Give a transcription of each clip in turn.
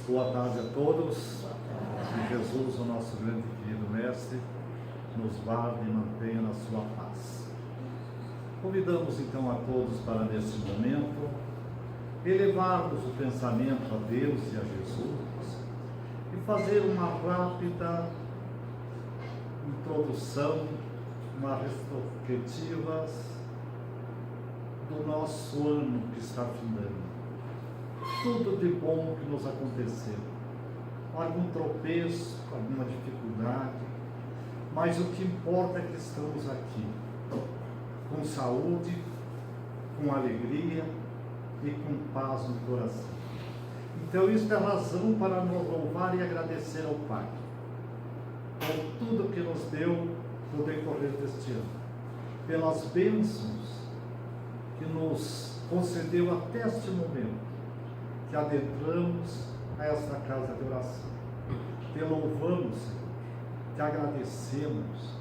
Boa tarde a todos. Que Jesus, o nosso grande e querido Mestre, nos guarde e mantenha na sua paz. Convidamos então a todos para, neste momento, elevarmos o pensamento a Deus e a Jesus e fazer uma rápida introdução, uma retrospectiva do nosso ano que está findando. Tudo de bom que nos aconteceu, algum tropeço, alguma dificuldade, mas o que importa é que estamos aqui, com saúde, com alegria e com paz no coração. Então isso é razão para nos louvar e agradecer ao Pai, por tudo que nos deu no decorrer deste ano, pelas bênçãos que nos concedeu até este momento, que adentramos a esta casa de oração. Te louvamos, Senhor, te agradecemos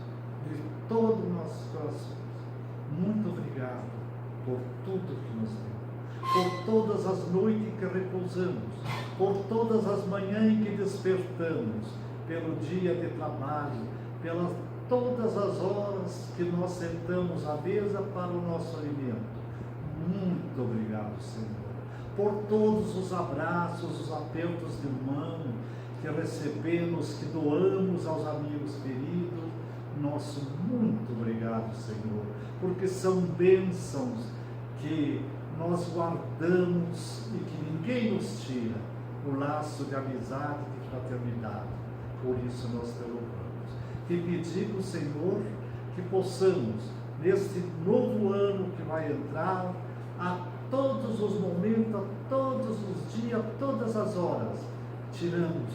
de todo o nosso coração. Muito obrigado por tudo que nos deu, por todas as noites que repousamos, por todas as manhãs em que despertamos, pelo dia de trabalho, pelas todas as horas que nós sentamos à mesa para o nosso alimento. Muito obrigado, Senhor, por todos os abraços, os apertos de mão que recebemos, que doamos aos amigos queridos. Nosso muito obrigado, Senhor, porque são bênçãos que nós guardamos e que ninguém nos tira, o laço de amizade e de fraternidade. Por isso nós te louvamos. Te pedimos, Senhor, que possamos, neste novo ano que vai entrar, a todos os momentos, a todos os dias, a todas as horas, tiramos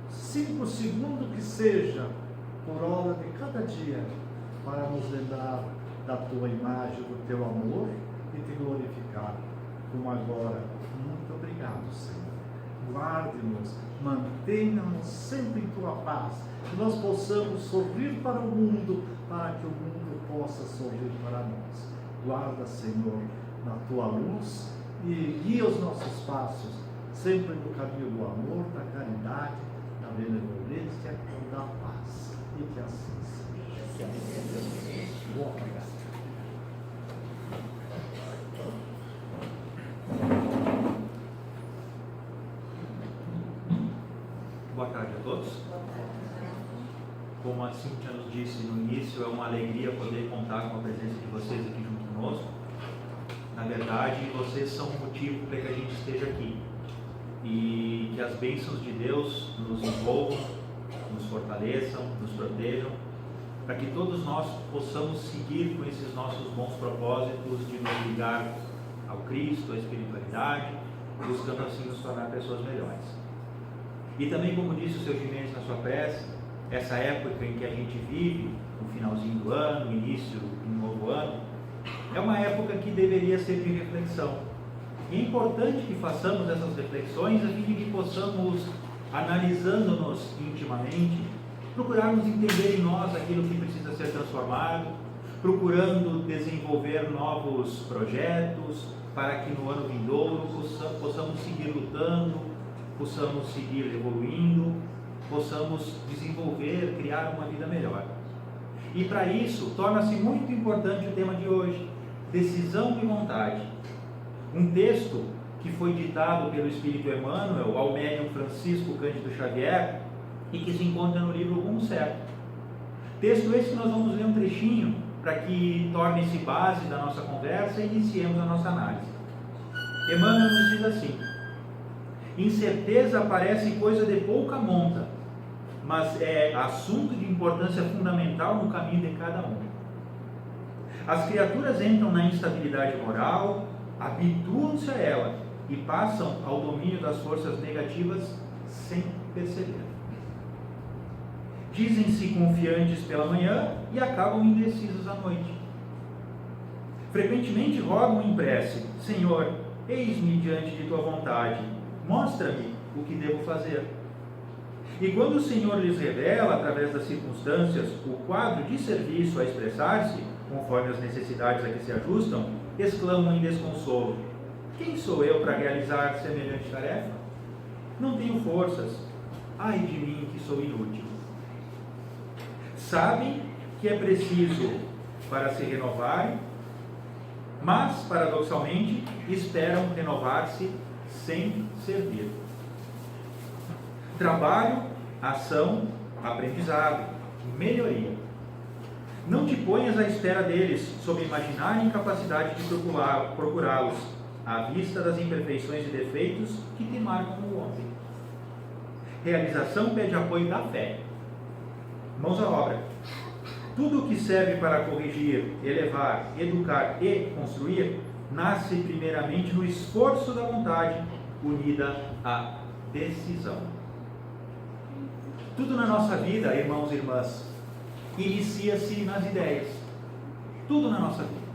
5 segundos que seja por hora de cada dia, para nos lembrar da tua imagem, do teu amor e te glorificar, como agora. Muito obrigado, Senhor. Guarde-nos, mantenha-nos sempre em tua paz, que nós possamos sorrir para o mundo, para que o mundo possa sorrir para nós. Guarda, Senhor, na tua luz e guia os nossos passos, sempre no caminho do amor, da caridade, da benevolência e da paz. E que assim seja. Que assim seja. Boa obrigado. Boa tarde a todos. Como a Cíntia nos disse no início, é uma alegria poder contar com a presença de vocês aqui junto conosco. Na verdade, vocês são o motivo para que a gente esteja aqui. E que as bênçãos de Deus nos envolvam, nos fortaleçam, nos protejam, para que todos nós possamos seguir com esses nossos bons propósitos de nos ligar ao Cristo, à espiritualidade, buscando assim nos tornar pessoas melhores. E também, como disse o seu Jimenez na sua prece, essa época em que a gente vive, no finalzinho do ano, início de um novo ano, é uma época que deveria ser de reflexão. E é importante que façamos essas reflexões a fim de que possamos, analisando-nos intimamente, procurarmos entender em nós aquilo que precisa ser transformado, procurando desenvolver novos projetos para que no ano vindouro possamos seguir lutando, possamos seguir evoluindo, possamos desenvolver, criar uma vida melhor. E para isso, torna-se muito importante o tema de hoje, decisão e vontade. Um texto que foi ditado pelo Espírito Emmanuel ao médium Francisco Cândido Xavier e que se encontra no livro Rumo Certo. Texto esse que nós vamos ler um trechinho para que torne-se base da nossa conversa e iniciemos a nossa análise. Emmanuel nos diz assim: incerteza parece coisa de pouca monta, mas é assunto de importância fundamental no caminho de cada um. As criaturas entram na instabilidade moral, habituam-se a ela e passam ao domínio das forças negativas sem perceber. Dizem-se confiantes pela manhã e acabam indecisos à noite. Frequentemente rogam em prece: Senhor, eis-me diante de tua vontade, mostra-me o que devo fazer. E quando o Senhor lhes revela, através das circunstâncias, o quadro de serviço a expressar-se, conforme as necessidades a que se ajustam, exclamam em desconsolo: quem sou eu para realizar semelhante tarefa? Não tenho forças. Ai de mim que sou inútil. Sabem que é preciso para se renovarem, mas, paradoxalmente, esperam renovar-se sem servir. Trabalho, ação, aprendizado, melhoria. Não te ponhas à espera deles, sob a imaginária incapacidade de procurá-los, à vista das imperfeições e defeitos que te marcam o homem. Realização pede apoio da fé. Mãos à obra. Tudo o que serve para corrigir, elevar, educar e construir, nasce primeiramente no esforço da vontade, unida à decisão. Tudo na nossa vida, irmãos e irmãs, inicia-se nas ideias. Tudo na nossa vida.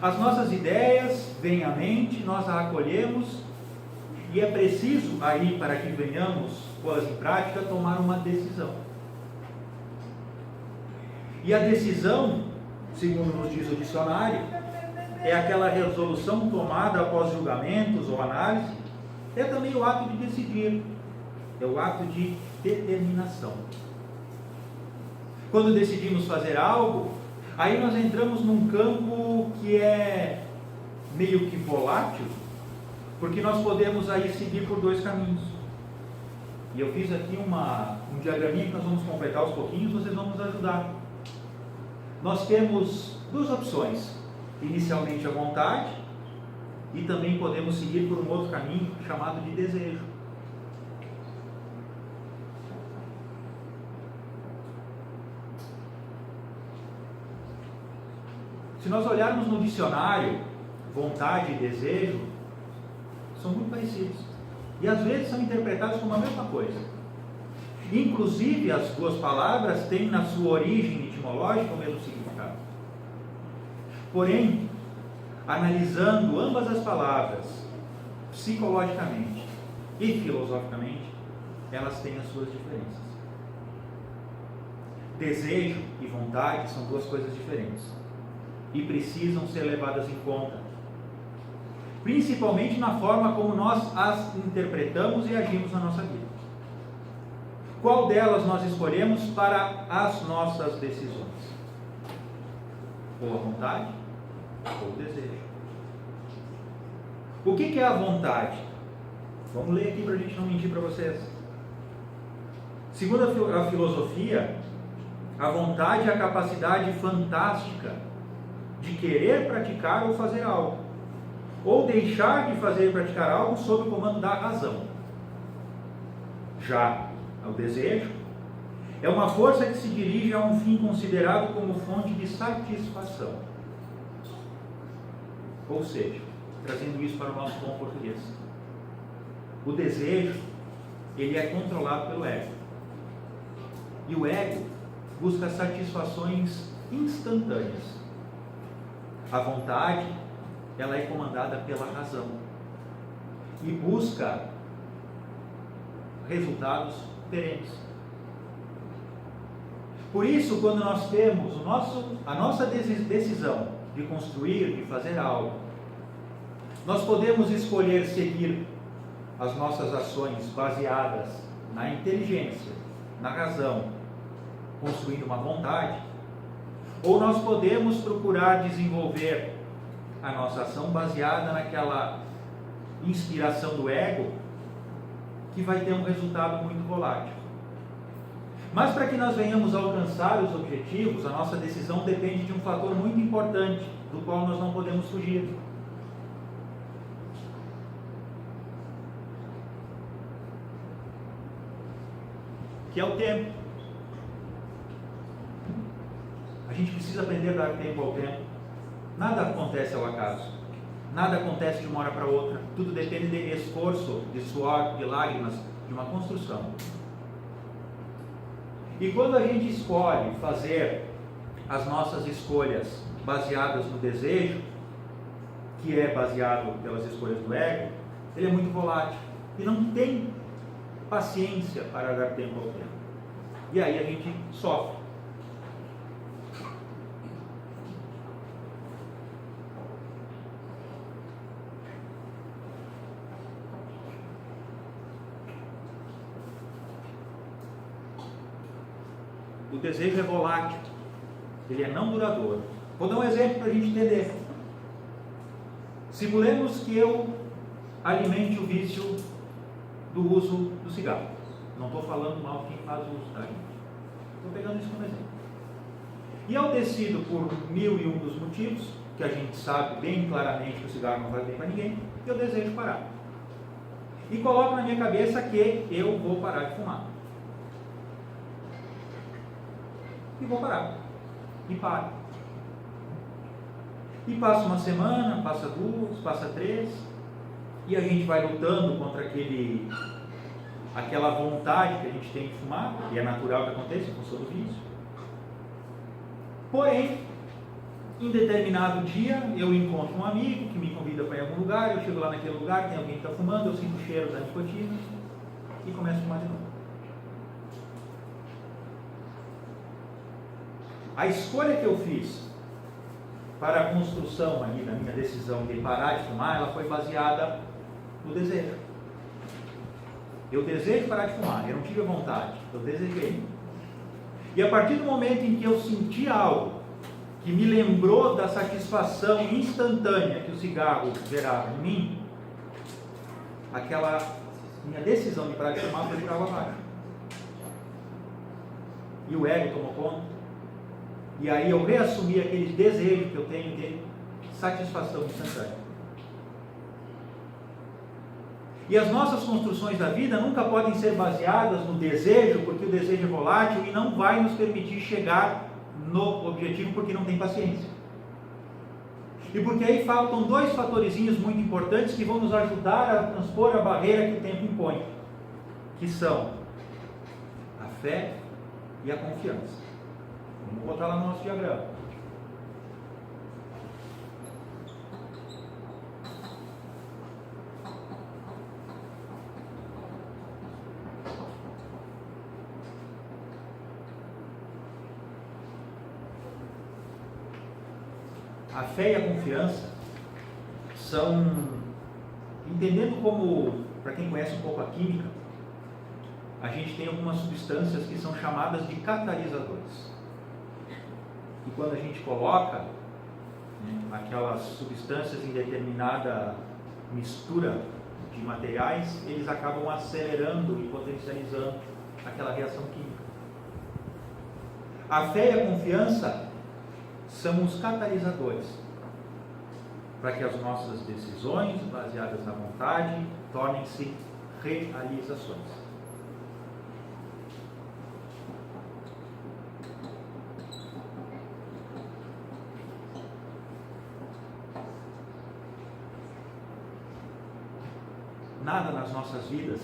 As nossas ideias vêm à mente, nós a acolhemos, e é preciso aí, para que venhamos pô-las em prática, tomar uma decisão. E a decisão, segundo nos diz o dicionário, é aquela resolução tomada após julgamentos ou análise, é também o ato de decidir, é o ato de determinação. Quando decidimos fazer algo, aí nós entramos num campo que é meio que volátil, porque nós podemos aí seguir por dois caminhos. E eu fiz aqui um diagraminha que nós vamos completar aos pouquinhos, vocês vão nos ajudar. Nós temos duas opções, inicialmente a vontade, e também podemos seguir por um outro caminho chamado de desejo. Se nós olharmos no dicionário, vontade e desejo são muito parecidos. E às vezes são interpretados como a mesma coisa. Inclusive, as duas palavras têm na sua origem etimológica o mesmo significado. Porém, analisando ambas as palavras, psicologicamente e filosoficamente, elas têm as suas diferenças. Desejo e vontade são duas coisas diferentes e precisam ser levadas em conta, principalmente na forma como nós as interpretamos e agimos na nossa vida. Qual delas nós escolhemos para as nossas decisões? Ou a vontade, ou o desejo. O que é a vontade? Vamos ler aqui para a gente não mentir para vocês. Segundo a filosofia, a vontade é a capacidade fantástica de querer praticar ou fazer algo, ou deixar de fazer e praticar algo sob o comando da razão. Já o desejo é uma força que se dirige a um fim considerado como fonte de satisfação. Ou seja, trazendo isso para o nosso bom português, o desejo, ele é controlado pelo ego. E o ego busca satisfações instantâneas. A vontade, ela é comandada pela razão e busca resultados perenes. Por isso, quando nós temos a nossa decisão de construir, de fazer algo, nós podemos escolher seguir as nossas ações baseadas na inteligência, na razão, construindo uma vontade, ou nós podemos procurar desenvolver a nossa ação baseada naquela inspiração do ego, que vai ter um resultado muito volátil. Mas para que nós venhamos a alcançar os objetivos, a nossa decisão depende de um fator muito importante, do qual nós não podemos fugir. Que é o tempo. A gente precisa aprender a dar tempo ao tempo. Nada acontece ao acaso. Nada acontece de uma hora para outra. Tudo depende de esforço, de suor, de lágrimas, de uma construção. E quando a gente escolhe fazer as nossas escolhas baseadas no desejo, que é baseado pelas escolhas do ego, ele é muito volátil e não tem paciência para dar tempo ao tempo. E aí a gente sofre. o desejo é volátil, ele é não duradouro. Vou dar um exemplo para a gente entender. Simulemos que eu alimente o vício do uso do cigarro. Não estou falando mal de quem faz uso, tá, gente? Estou pegando isso como exemplo. E eu decido, por 1001 dos motivos, que a gente sabe bem claramente que o cigarro não faz bem para ninguém, eu desejo parar. E coloco na minha cabeça que eu vou parar de fumar. E vou parar. E paro. E passa uma semana, passa duas, passa três, e a gente vai lutando contra aquela vontade que a gente tem de fumar, e é natural que aconteça em função do vício. Porém, em determinado dia, eu encontro um amigo que me convida para ir a algum lugar, eu chego lá naquele lugar, tem alguém que está fumando, eu sinto o cheiro da nicotina e começo a fumar de novo. A escolha que eu fiz para a construção ali da minha decisão de parar de fumar, ela foi baseada no desejo. Eu desejo parar de fumar, eu não tive a vontade, eu desejei. E a partir do momento em que eu senti algo que me lembrou da satisfação instantânea que o cigarro gerava em mim, aquela minha decisão de parar de fumar foi por água abaixo. E o ego tomou conta. E aí eu reassumi aquele desejo que eu tenho de satisfação instantânea. E as nossas construções da vida nunca podem ser baseadas no desejo, porque o desejo é volátil e não vai nos permitir chegar no objetivo, porque não tem paciência. E porque aí faltam dois fatorzinhos muito importantes que vão nos ajudar a transpor a barreira que o tempo impõe, que são a fé e a confiança. Vamos botar lá no nosso diagrama. A fé e a confiança são, entendendo como, para quem conhece um pouco a química, a gente tem algumas substâncias que são chamadas de catalisadores. E quando a gente coloca aquelas substâncias em determinada mistura de materiais, eles acabam acelerando e potencializando aquela reação química. A fé e a confiança são os catalisadores para que as nossas decisões, baseadas na vontade, tornem-se realizações. Nada nas nossas vidas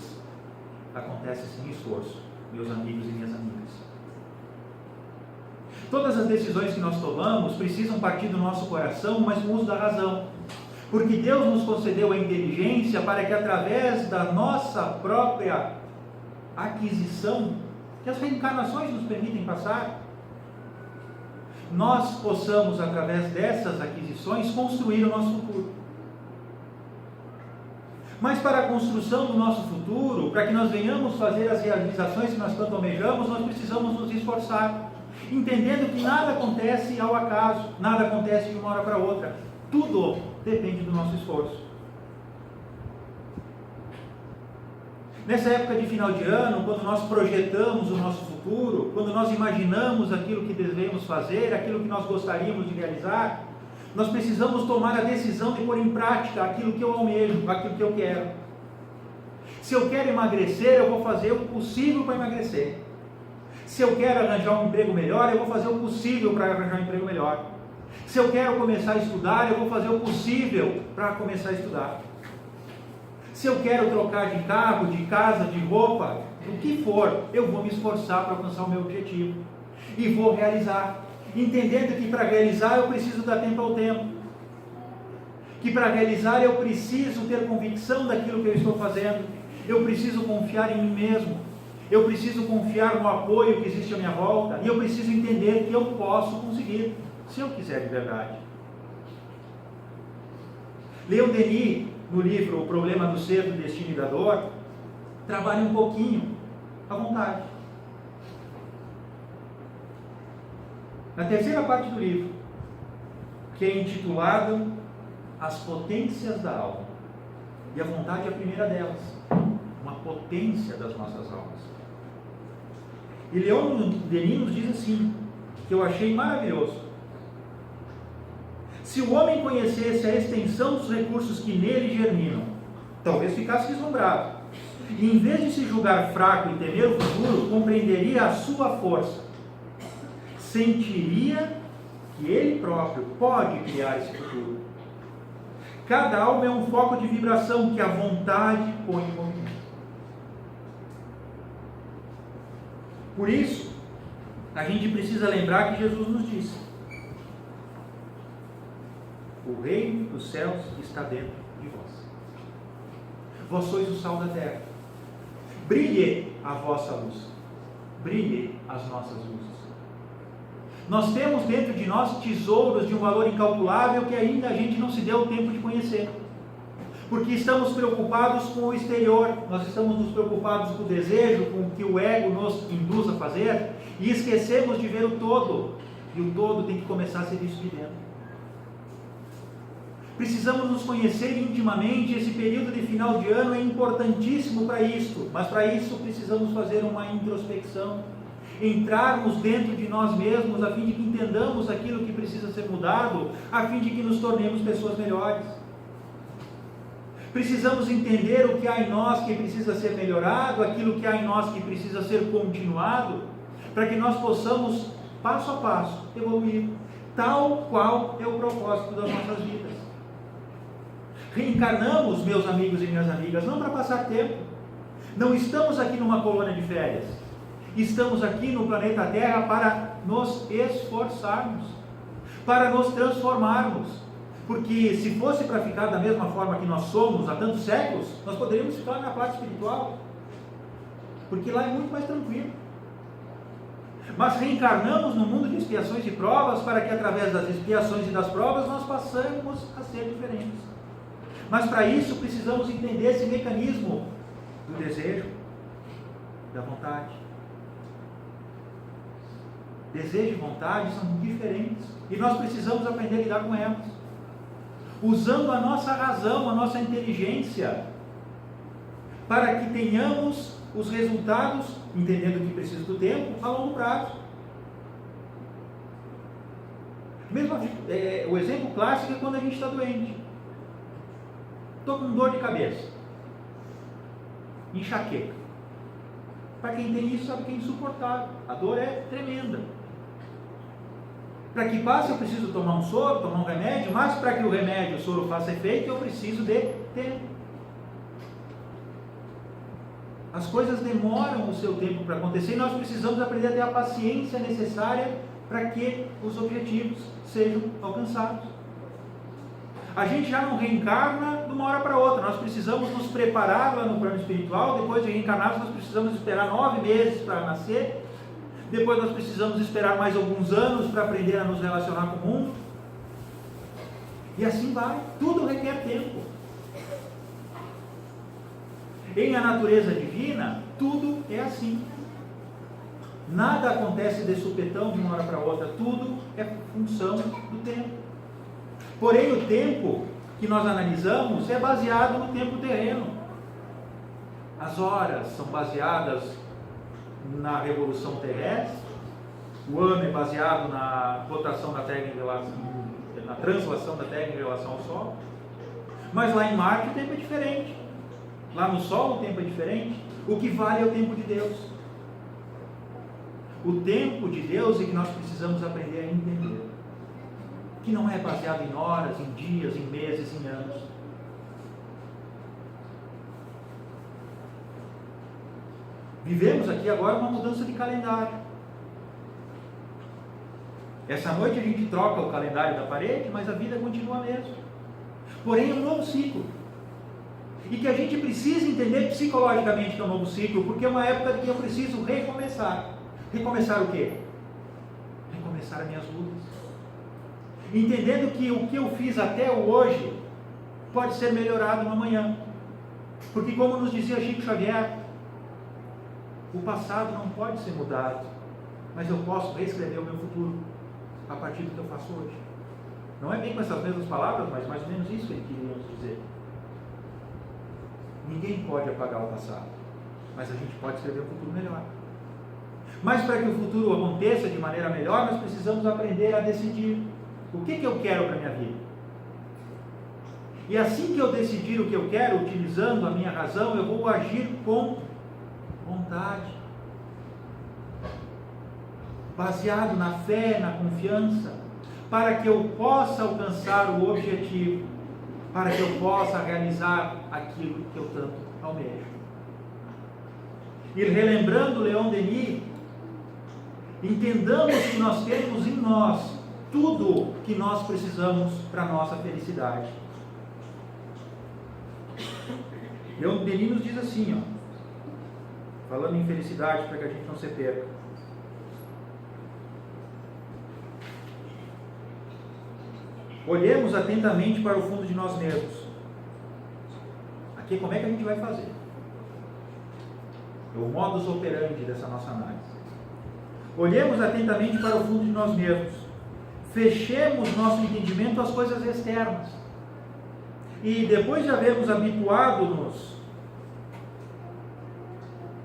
acontece sem esforço, meus amigos e minhas amigas. Todas as decisões que nós tomamos precisam partir do nosso coração, mas com o uso da razão. Porque Deus nos concedeu a inteligência para que, através da nossa própria aquisição, que as reencarnações nos permitem passar, nós possamos, através dessas aquisições, construir o nosso futuro. Mas para a construção do nosso futuro, para que nós venhamos fazer as realizações que nós tanto almejamos, nós precisamos nos esforçar. Entendendo que nada acontece ao acaso, nada acontece de uma hora para outra. Tudo depende do nosso esforço. Nessa época de final de ano, quando nós projetamos o nosso futuro, quando nós imaginamos aquilo que devemos fazer, aquilo que nós gostaríamos de realizar, nós precisamos tomar a decisão de pôr em prática aquilo que eu almejo, aquilo que eu quero. Se eu quero emagrecer, eu vou fazer o possível para emagrecer. Se eu quero arranjar um emprego melhor, eu vou fazer o possível para arranjar um emprego melhor. Se eu quero começar a estudar, eu vou fazer o possível para começar a estudar. Se eu quero trocar de carro, de casa, de roupa, o que for, eu vou me esforçar para alcançar o meu objetivo. E vou realizar. Entendendo que para realizar eu preciso dar tempo ao tempo. Que para realizar eu preciso ter convicção daquilo que eu estou fazendo. Eu preciso confiar em mim mesmo. Eu preciso confiar no apoio que existe à minha volta. E eu preciso entender que eu posso conseguir, se eu quiser de verdade. Leon Denis, no livro O Problema do Ser, do Destino e da Dor, trabalha um pouquinho a vontade. na terceira parte do livro, que é intitulado As Potências da Alma. E a vontade é a primeira delas, uma potência das nossas almas. E Leon Denis nos diz assim, que eu achei maravilhoso: se o homem conhecesse a extensão dos recursos que nele germinam, talvez ficasse deslumbrado. E em vez de se julgar fraco e temer o futuro, compreenderia a sua força. Sentiria que ele próprio pode criar esse futuro. Cada alma é um foco de vibração que a vontade põe em movimento. Por isso, a gente precisa lembrar que Jesus nos disse: o reino dos céus está dentro de vós. Vós sois o sal da terra. Brilhe a vossa luz. Brilhe as nossas luzes. Nós temos dentro de nós tesouros de um valor incalculável que ainda a gente não se deu o tempo de conhecer. Porque estamos preocupados com o exterior, nós estamos nos preocupados com o desejo, com o que o ego nos induz a fazer, e esquecemos de ver o todo. E o todo tem que começar a ser visto de dentro. Precisamos nos conhecer intimamente. Esse período de final de ano é importantíssimo para isso, mas para isso precisamos fazer uma introspecção, entrarmos dentro de nós mesmos, a fim de que entendamos aquilo que precisa ser mudado, a fim de que nos tornemos pessoas melhores. Precisamos entender o que há em nós que precisa ser melhorado, aquilo que há em nós que precisa ser continuado, para que nós possamos, passo a passo, evoluir, tal qual é o propósito das nossas vidas. Reencarnamos, meus amigos e minhas amigas, não para passar tempo. Não estamos aqui numa colônia de férias. Estamos aqui no planeta Terra para nos esforçarmos, para nos transformarmos. Porque se fosse para ficar da mesma forma que nós somos há tantos séculos, nós poderíamos ficar na parte espiritual. Porque lá é muito mais tranquilo. Mas reencarnamos no mundo de expiações e provas para que através das expiações e das provas nós possamos a ser diferentes. Mas para isso precisamos entender esse mecanismo do desejo, da vontade. Desejo e vontade são diferentes e nós precisamos aprender a lidar com elas, usando a nossa razão, a nossa inteligência, para que tenhamos os resultados, entendendo que precisa do tempo, a longo prazo. O exemplo clássico é quando a gente está doente. Estou com dor de cabeça, enxaqueca. Para quem tem isso sabe que é insuportável, a dor é tremenda. Para que passe eu preciso tomar um soro, tomar um remédio, mas para que o remédio, o soro faça efeito eu preciso de tempo. As coisas demoram o seu tempo para acontecer e nós precisamos aprender a ter a paciência necessária para que os objetivos sejam alcançados. A gente já não reencarna de uma hora para outra, nós precisamos nos preparar lá no plano espiritual. Depois de reencarnados nós precisamos esperar 9 meses para nascer, depois nós precisamos esperar mais alguns anos para aprender a nos relacionar com o mundo, e assim vai, tudo requer tempo. Em a natureza divina, tudo é assim, nada acontece de supetão de uma hora para outra, tudo é função do tempo. Porém, o tempo que nós analisamos é baseado no tempo terreno. As horas são baseadas na revolução terrestre, o ano é baseado na rotação da Terra em relação, na translação da Terra em relação ao Sol. Mas lá em Marte o tempo é diferente. Lá no Sol o tempo é diferente. O que vale é o tempo de Deus. O tempo de Deus é que nós precisamos aprender a entender. Que não é baseado em horas, em dias, em meses, em anos. Vivemos aqui agora uma mudança de calendário. Essa noite a gente troca o calendário da parede, mas a vida continua a mesma. Porém é um novo ciclo. E que a gente precisa entender psicologicamente que é um novo ciclo, porque é uma época que eu preciso recomeçar. Recomeçar o quê? Recomeçar as minhas lutas. Entendendo que o que eu fiz até hoje pode ser melhorado no amanhã. Porque como nos dizia Chico Xavier, o passado não pode ser mudado, mas eu posso reescrever o meu futuro. a partir do que eu faço hoje. Não é bem com essas mesmas palavras, mas mais ou menos isso que ele queria nos dizer. Ninguém pode apagar o passado, mas a gente pode escrever um futuro melhor. Mas para que o futuro aconteça de maneira melhor, nós precisamos aprender a decidir o que eu quero para a minha vida. E assim que eu decidir o que eu quero, utilizando a minha razão, eu vou agir com vontade, baseado na fé, na confiança, para que eu possa alcançar o objetivo, para que eu possa realizar aquilo que eu tanto almejo. E relembrando Leon Denis, entendamos que nós temos em nós tudo que nós precisamos para a nossa felicidade. Leon Denis nos diz assim, falando em felicidade, para que a gente não se perca. Olhemos atentamente para o fundo de nós mesmos. Aqui, como é que a gente vai fazer? É o modus operandi dessa nossa análise. Olhemos atentamente para o fundo de nós mesmos. Fechemos nosso entendimento às coisas externas. E depois de havermos habituado-nos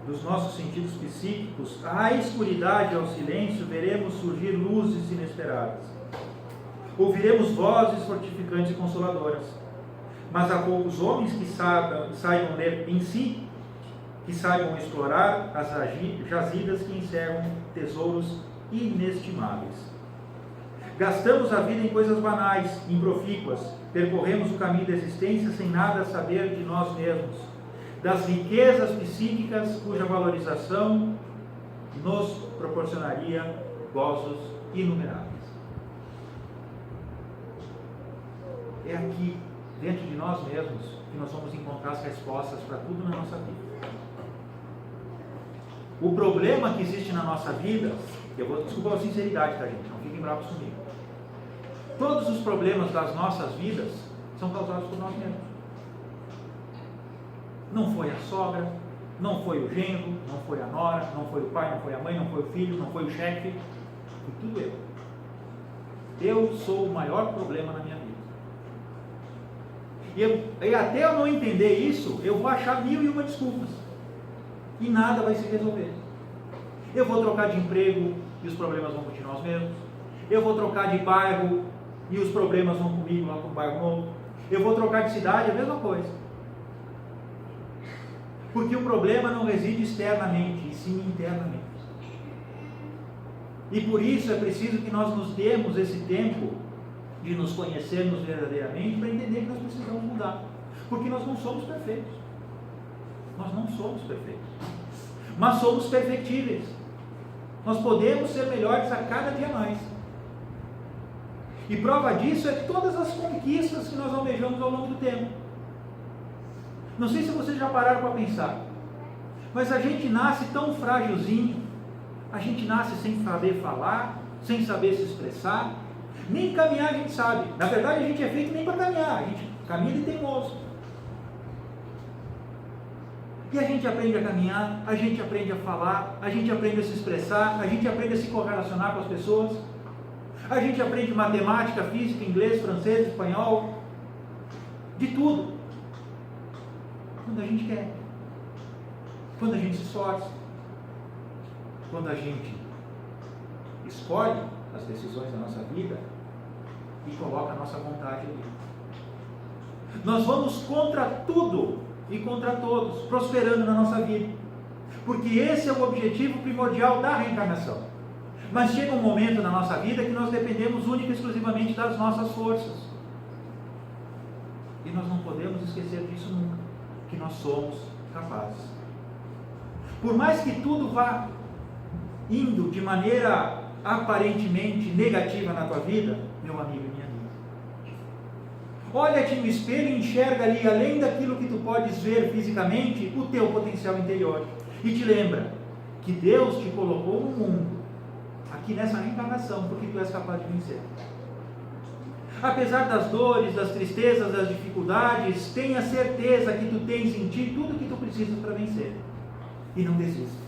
dos nossos sentidos psíquicos à escuridade e ao silêncio, veremos surgir luzes inesperadas. Ouviremos vozes fortificantes e consoladoras. Mas há poucos homens que saibam ler em si, que saibam explorar as jazidas que encerram tesouros inestimáveis. Gastamos a vida em coisas banais, improfícuas, percorremos o caminho da existência sem nada saber de nós mesmos, das riquezas psíquicas cuja valorização nos proporcionaria gozos inumeráveis. É aqui, dentro de nós mesmos, que nós vamos encontrar as respostas para tudo na nossa vida. O problema que existe na nossa vida, desculpa a sinceridade, tá, gente? Não fiquem bravos comigo. Todos os problemas das nossas vidas são causados por nós mesmos. Não foi a sogra, não foi o genro, não foi a nora, não foi o pai, não foi a mãe, não foi o filho, não foi o chefe. Foi tudo eu. Eu sou o maior problema na minha vida. E até eu não entender isso, eu vou achar 1001 desculpas. E nada vai se resolver. Eu vou trocar de emprego e os problemas vão continuar os mesmos. Eu vou trocar de bairro e os problemas vão comigo lá para um bairro novo. Eu vou trocar de cidade, é a mesma coisa. Porque o problema não reside externamente, e sim internamente. E por isso é preciso que nós nos demos esse tempo de nos conhecermos verdadeiramente para entender que nós precisamos mudar. Porque nós não somos perfeitos. Nós não somos perfeitos. Mas somos perfectíveis. Nós podemos ser melhores a cada dia mais. E prova disso é todas as conquistas que nós almejamos ao longo do tempo. Não sei se vocês já pararam para pensar, mas a gente nasce tão frágilzinho, a gente nasce sem saber falar, sem saber se expressar, nem caminhar a gente sabe. Na verdade a gente é feito nem para caminhar, a gente caminha de teimoso. E a gente aprende a caminhar, a gente aprende a falar, a gente aprende a se expressar, a gente aprende a se correlacionar com as pessoas, a gente aprende matemática, física, inglês, francês, espanhol, de tudo. Quando a gente quer, quando a gente se esforça, quando a gente escolhe as decisões da nossa vida e coloca a nossa vontade ali. Nós vamos contra tudo e contra todos, prosperando na nossa vida, porque esse é o objetivo primordial da reencarnação. Mas chega um momento na nossa vida que nós dependemos única e exclusivamente das nossas forças, e nós não podemos esquecer disso nunca, que nós somos capazes. Por mais que tudo vá indo de maneira aparentemente negativa na tua vida, meu amigo e minha amiga, olha-te no espelho e enxerga ali, além daquilo que tu podes ver fisicamente, o teu potencial interior. E te lembra que Deus te colocou no mundo, aqui nessa reencarnação, porque tu és capaz de vencer. Apesar das dores, das tristezas, das dificuldades, tenha certeza que tu tens em ti tudo que tu precisas para vencer. E não desista.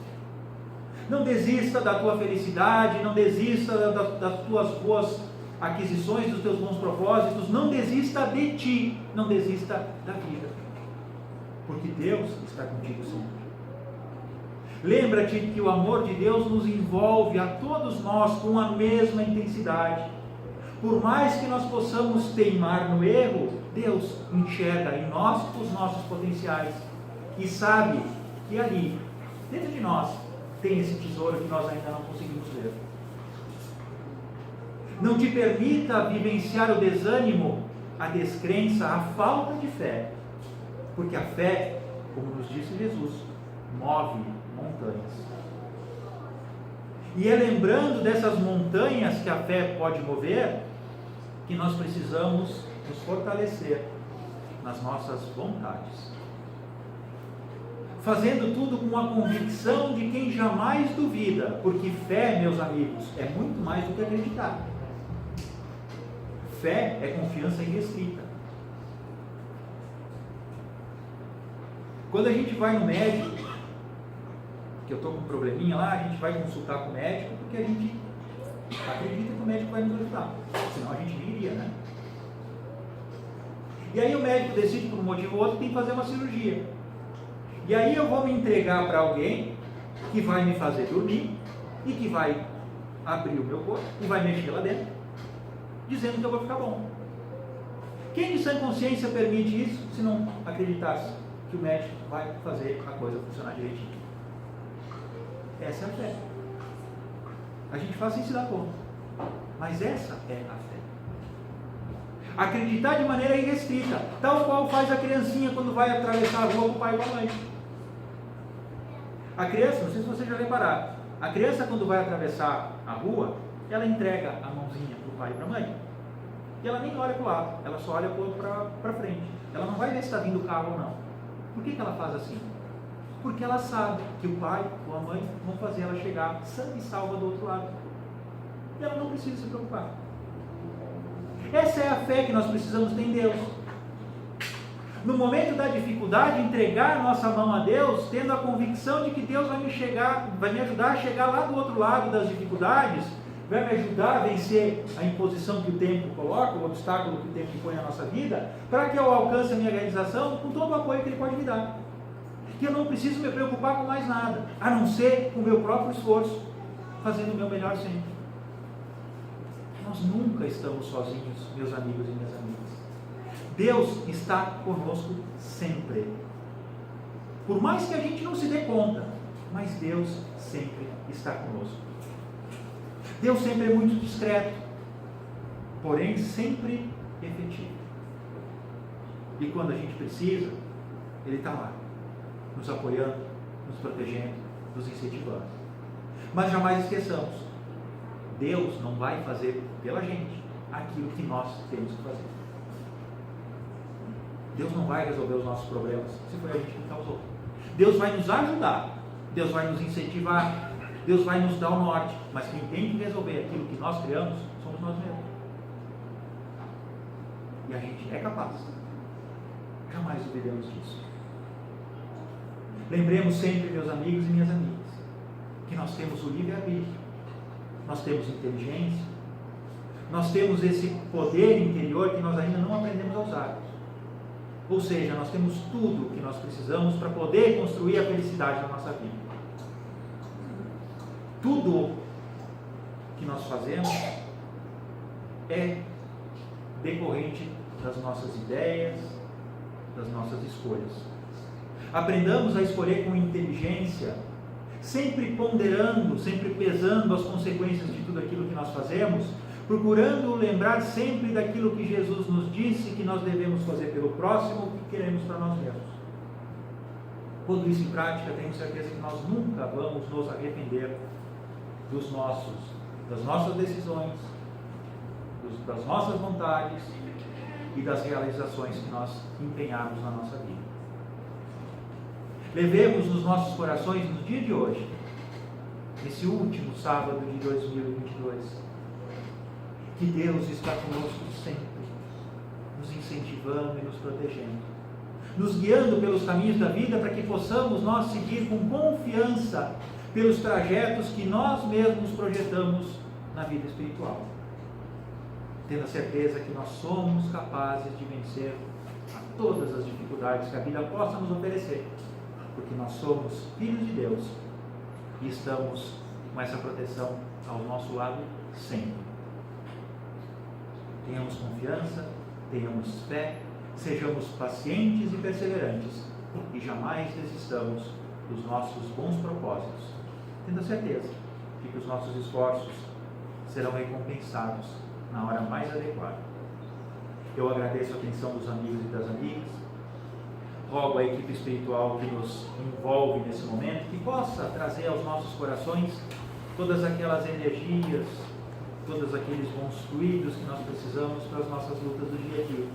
Não desista da tua felicidade, não desista das tuas boas aquisições, dos teus bons propósitos, não desista de ti, não desista da vida, porque Deus está contigo sempre. Lembra-te que o amor de Deus nos envolve a todos nós com a mesma intensidade. Por mais que nós possamos teimar no erro, Deus enxerga em nós os nossos potenciais e sabe que ali, dentro de nós, tem esse tesouro que nós ainda não conseguimos ver. Não te permita vivenciar o desânimo, a descrença, a falta de fé, porque a fé, como nos disse Jesus, move montanhas. E é lembrando dessas montanhas que a fé pode mover, que nós precisamos nos fortalecer nas nossas vontades. Fazendo tudo com a convicção de quem jamais duvida, porque fé, meus amigos, é muito mais do que acreditar. Fé é confiança irrestrita. Quando a gente vai no médico, que eu estou com um probleminha lá, a gente vai consultar com o médico, porque a gente acredita que o médico vai nos ajudar, senão a gente nem iria, né? E aí o médico decide por um motivo ou outro que tem que fazer uma cirurgia. E aí eu vou me entregar para alguém que vai me fazer dormir e que vai abrir o meu corpo e vai mexer lá dentro, dizendo que eu vou ficar bom. Quem de sã consciência permite isso se não acreditasse que o médico vai fazer a coisa funcionar direitinho? Essa é a fé. A gente faz sem se dar conta, mas essa é a fé. Acreditar de maneira irrestrita, tal qual faz a criancinha quando vai atravessar a rua com o pai e com a mãe. A criança, não sei se vocês já repararam, a criança quando vai atravessar a rua, ela entrega a mãozinha para o pai e para a mãe. E ela nem olha para o lado, ela só olha para frente. Ela não vai ver se está vindo o carro ou não. Por que ela faz assim? Porque ela sabe que o pai ou a mãe vão fazer ela chegar sã e salva do outro lado. E ela não precisa se preocupar. Essa é a fé que nós precisamos ter em Deus. No momento da dificuldade, entregar a nossa mão a Deus, tendo a convicção de que Deus vai me ajudar a chegar lá do outro lado das dificuldades, vai me ajudar a vencer a imposição que o tempo coloca, o obstáculo que o tempo impõe na nossa vida, para que eu alcance a minha realização com todo o apoio que Ele pode me dar. Que eu não preciso me preocupar com mais nada, a não ser com o meu próprio esforço, fazendo o meu melhor sempre. Nós nunca estamos sozinhos, meus amigos e minhas amigas. Deus está conosco sempre. Por mais que a gente não se dê conta, mas Deus sempre está conosco. Deus sempre é muito discreto, porém sempre efetivo. E quando a gente precisa, Ele está lá, nos apoiando, nos protegendo, nos incentivando. Mas jamais esqueçamos, Deus não vai fazer pela gente aquilo que nós temos que fazer. Deus não vai resolver os nossos problemas se foi a gente que causou. Deus vai nos ajudar, Deus vai nos incentivar, Deus vai nos dar o norte, mas quem tem que resolver aquilo que nós criamos somos nós mesmos. E a gente é capaz. Jamais duvidemos disso. Lembremos sempre, meus amigos e minhas amigas, que nós temos o livre-arbítrio, nós temos inteligência, nós temos esse poder interior que nós ainda não aprendemos a usar. Ou seja, nós temos tudo que nós precisamos para poder construir a felicidade na nossa vida. Tudo que nós fazemos é decorrente das nossas ideias, das nossas escolhas. Aprendamos a escolher com inteligência, sempre ponderando, sempre pesando as consequências de tudo aquilo que nós fazemos, procurando lembrar sempre daquilo que Jesus nos disse que nós devemos fazer pelo próximo, que queremos para nós mesmos. Pondo isso em prática, tenho certeza que nós nunca vamos nos arrepender das nossas decisões, das nossas vontades e das realizações que nós empenhamos na nossa vida. Levemos nos nossos corações, no dia de hoje, esse último sábado de 2022, que Deus está conosco sempre, nos incentivando e nos protegendo, nos guiando pelos caminhos da vida para que possamos nós seguir com confiança, pelos trajetos que nós mesmos projetamos na vida espiritual, tendo a certeza que nós somos capazes de vencer a todas as dificuldades que a vida possa nos oferecer, porque nós somos filhos de Deus e estamos com essa proteção ao nosso lado sempre. Tenhamos confiança, tenhamos fé, sejamos pacientes e perseverantes e jamais desistamos dos nossos bons propósitos, tendo a certeza de que os nossos esforços serão recompensados na hora mais adequada. Eu agradeço a atenção dos amigos e das amigas, rogo à equipe espiritual que nos envolve nesse momento, que possa trazer aos nossos corações todas aquelas energias, todos aqueles bons fluidos que nós precisamos para as nossas lutas do dia a dia.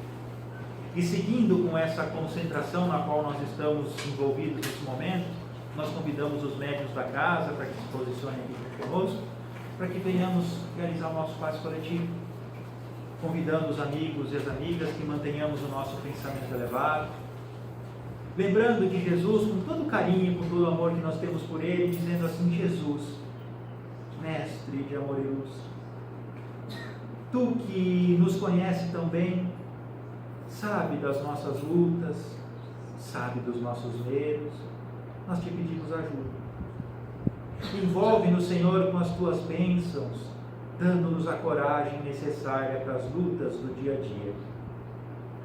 E seguindo com essa concentração na qual nós estamos envolvidos nesse momento, nós convidamos os médiuns da casa para que se posicionem aqui conosco, para que venhamos realizar o nosso passe coletivo, convidando os amigos e as amigas que mantenhamos o nosso pensamento elevado, lembrando de Jesus com todo o carinho, com todo o amor que nós temos por Ele, dizendo assim: Jesus, Mestre de amor e luz, Tu que nos conhece tão bem, sabe das nossas lutas, sabe dos nossos medos, nós te pedimos ajuda. Envolve-nos, Senhor, com as Tuas bênçãos, dando-nos a coragem necessária para as lutas do dia a dia.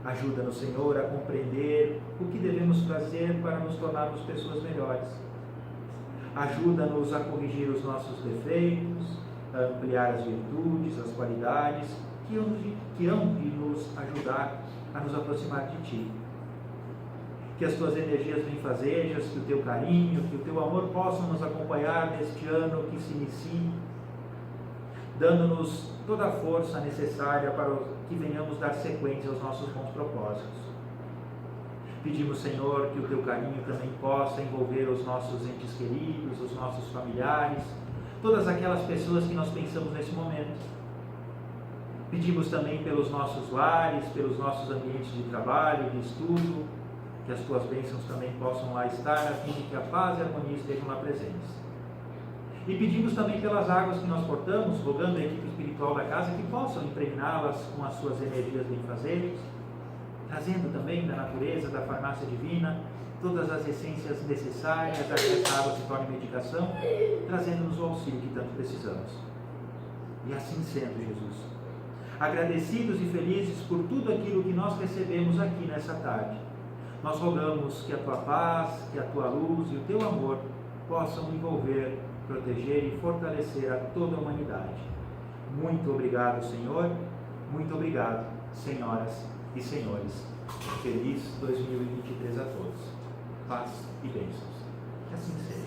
Ajuda-nos, Senhor, a compreender o que devemos fazer para nos tornarmos pessoas melhores. Ajuda-nos a corrigir os nossos defeitos, a ampliar as virtudes, as qualidades que hão de nos ajudar a nos aproximar de Ti. Que as Tuas energias benfazejas, que o Teu carinho, que o Teu amor possam nos acompanhar neste ano que se inicie, dando-nos toda a força necessária para que venhamos dar sequência aos nossos bons propósitos. Pedimos, Senhor, que o Teu carinho também possa envolver os nossos entes queridos, os nossos familiares, todas aquelas pessoas que nós pensamos nesse momento. Pedimos também pelos nossos lares, pelos nossos ambientes de trabalho, de estudo, que as Tuas bênçãos também possam lá estar, a fim de que a paz e a harmonia estejam lá presentes. E pedimos também pelas águas que nós portamos, rogando a equipe espiritual da casa que possam impregná-las com as suas energias benfazejas, trazendo também da natureza, da farmácia divina, todas as essências necessárias para que essa água se torne medicação, trazendo-nos o auxílio que tanto precisamos. E assim sendo, Jesus, agradecidos e felizes por tudo aquilo que nós recebemos aqui nessa tarde, nós rogamos que a Tua paz, que a Tua luz e o Teu amor possam envolver, proteger e fortalecer a toda a humanidade. Muito obrigado, Senhor. Muito obrigado, senhoras e senhores. Feliz 2023 a todos. Paz e bênçãos. Que assim seja.